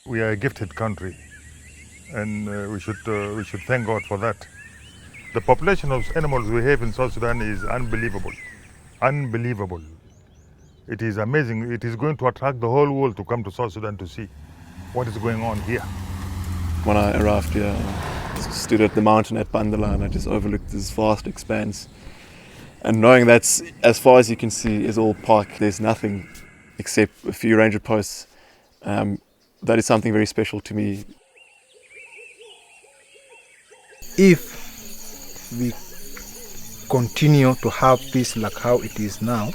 We are a gifted country, and we should thank God for that. The population of animals we have in South Sudan is unbelievable. Unbelievable. It is amazing. It is going to attract the whole world to come to South Sudan to see what is going on here. When I arrived here, I stood at the mountain at Bandala and I just overlooked this vast expanse. And knowing that's as far as you can see is all park, there's nothing except a few ranger posts. That is something very special to me. If we continue to have peace like how it is now,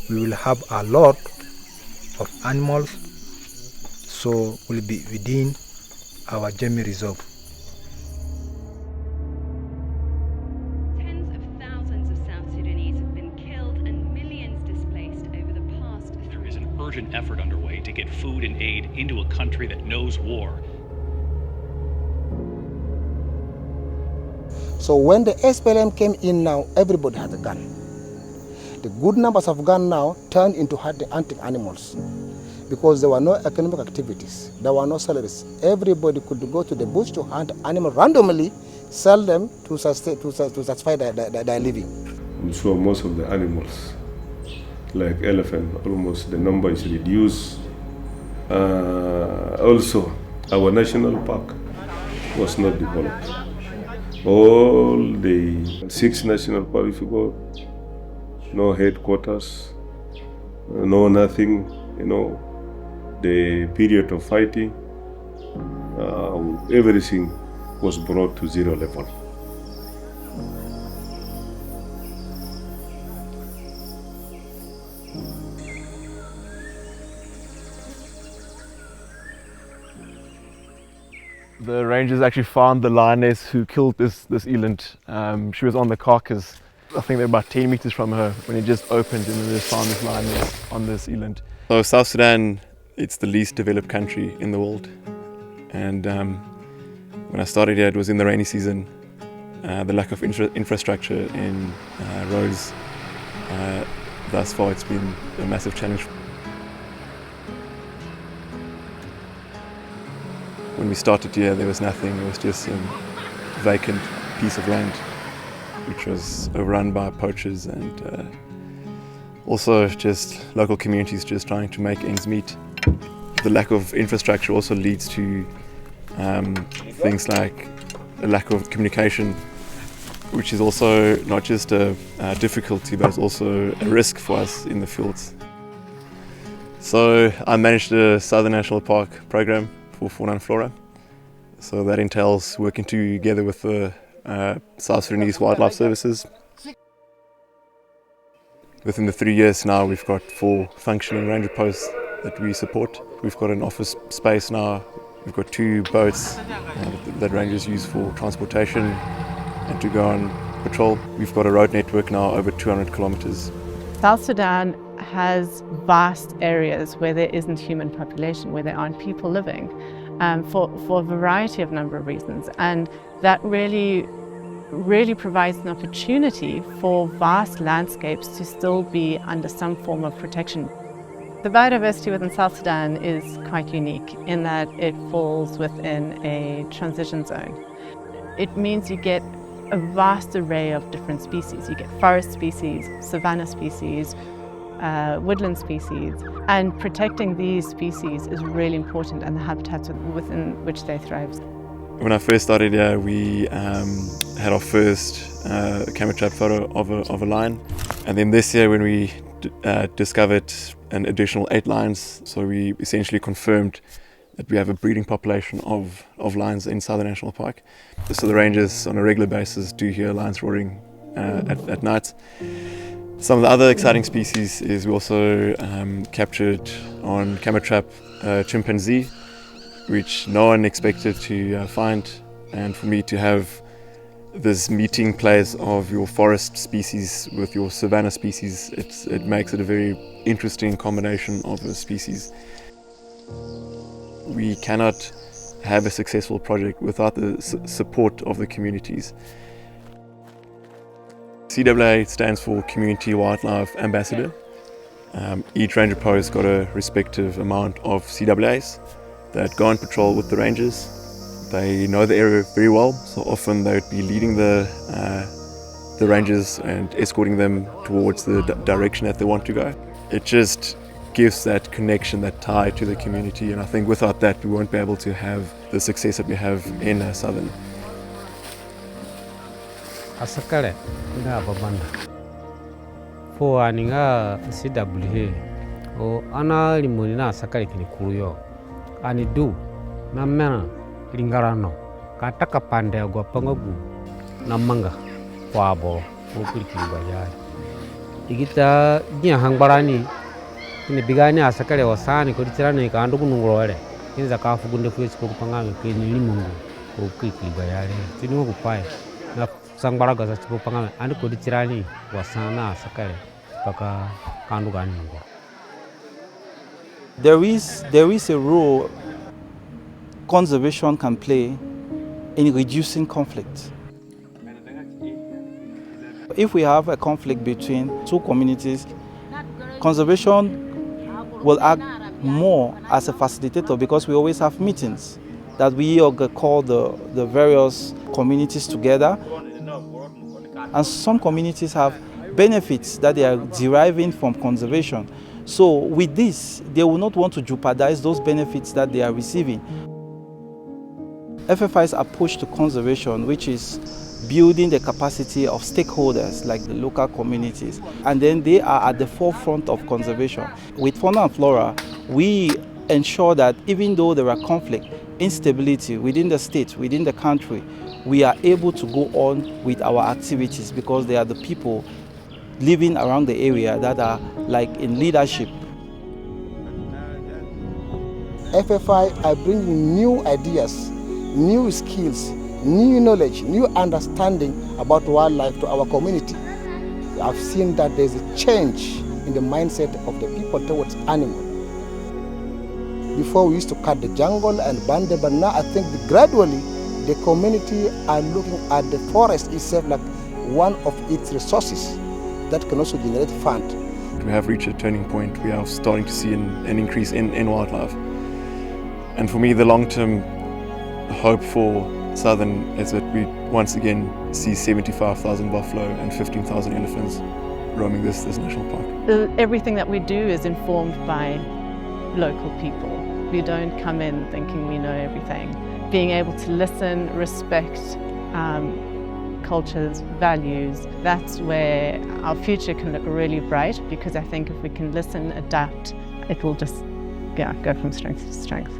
we will have a lot of animals, so will be within our Jemi reserve. Tens of thousands of South Sudanese have been killed and millions displaced over the past. There is an urgent effort underway to get food and aid into a country that knows war. So when the SPLM came in now, everybody had a gun. The good numbers of guns now turned into hunting animals because there were no economic activities, there were no salaries. Everybody could go to the bush to hunt animals randomly, sell them to satisfy their living. We saw most of the animals, like elephant, almost the number is reduced. Also, our national park was not developed. All the 6 national parks, if you go, no headquarters, no nothing, the period of fighting, everything was brought to zero level. The rangers actually found the lioness who killed this eland. She was on the carcass. I think they're about 10 meters from her when it just opened, and they just found this lioness on this eland. So South Sudan, it's the least developed country in the world. And when I started here, it was in the rainy season. The lack of infrastructure in roads, thus far it's been a massive challenge. When we started here, there was nothing. It was just a vacant piece of land, which was overrun by poachers and also just local communities just trying to make ends meet. The lack of infrastructure also leads to things like a lack of communication, which is also not just a difficulty, but it's also a risk for us in the fields. So I managed the Southern National Park program for Fauna Flora. So that entails working together with the South Sudanese Wildlife Services. Within the 3 years now, we've got 4 functioning ranger posts that we support. We've got an office space now. We've got 2 boats that rangers use for transportation and to go on patrol. We've got a road network now over 200 kilometers. South Sudan has vast areas where there isn't human population, where there aren't people living, for a variety of number of reasons. And that really provides an opportunity for vast landscapes to still be under some form of protection. The biodiversity within South Sudan is quite unique in that it falls within a transition zone. It means you get a vast array of different species. You get forest species, savanna species, woodland species, and protecting these species is really important, and the habitats within which they thrive. When I first started here, we had our first camera trap photo of a lion, and then this year when we discovered an additional 8 lions, so we essentially confirmed that we have a breeding population of lions in Southern National Park. So the rangers on a regular basis do hear lions roaring at night. Some of the other exciting species is we also captured on camera trap chimpanzee, which no one expected to find, and for me to have this meeting place of your forest species with your savanna species, it makes it a very interesting combination of a species. We cannot have a successful project without the support of the communities. CWA stands for Community Wildlife Ambassador. Each ranger post got a respective amount of CWAs, that go on patrol with the rangers. They know the area very well, so often they would be leading the rangers and escorting them towards the direction that they want to go. It just gives that connection, that tie to the community, and I think without that we won't be able to have the success that we have in Southern. Asakale ina babanda fo aninga CWA o ana limoni na asakale kini kuruyo ani du na mena lingarano kataka pande agwa pangagu na manga kwabo okuri kibaya igita nya hangbarani ni bigani asakale wasani ko tirane ka andu kunungurole kinza kafu gunde fuye ko pangame kini limungu okuri kibaya tinu kupaye na sangbaraga za chipo pangame andi ko tirani wasana asakale paka kandu gani ngo. There is a role conservation can play in reducing conflict. If we have a conflict between two communities, conservation will act more as a facilitator because we always have meetings that we call the various communities together. And some communities have benefits that they are deriving from conservation. So with this, they will not want to jeopardize those benefits that they are receiving. FFI's approach to conservation, which is building the capacity of stakeholders like the local communities, and then they are at the forefront of conservation. With Fauna Flora, we ensure that even though there are conflict, instability within the state, within the country, we are able to go on with our activities because they are the people living around the area that are like in leadership. FFI are bringing new ideas, new skills, new knowledge, new understanding about wildlife to our community. I've seen that there's a change in the mindset of the people towards animals. Before we used to cut the jungle and burn them, but now I think that gradually the community are looking at the forest itself like one of its resources that can also generate fund. We have reached a turning point. We are starting to see an increase in wildlife. And for me, the long-term hope for Southern is that we once again see 75,000 buffalo and 15,000 elephants roaming this national park. Everything that we do is informed by local people. We don't come in thinking we know everything. Being able to listen, respect cultures, values, that's where our future can look really bright, because I think if we can listen, adapt, it will just go from strength to strength.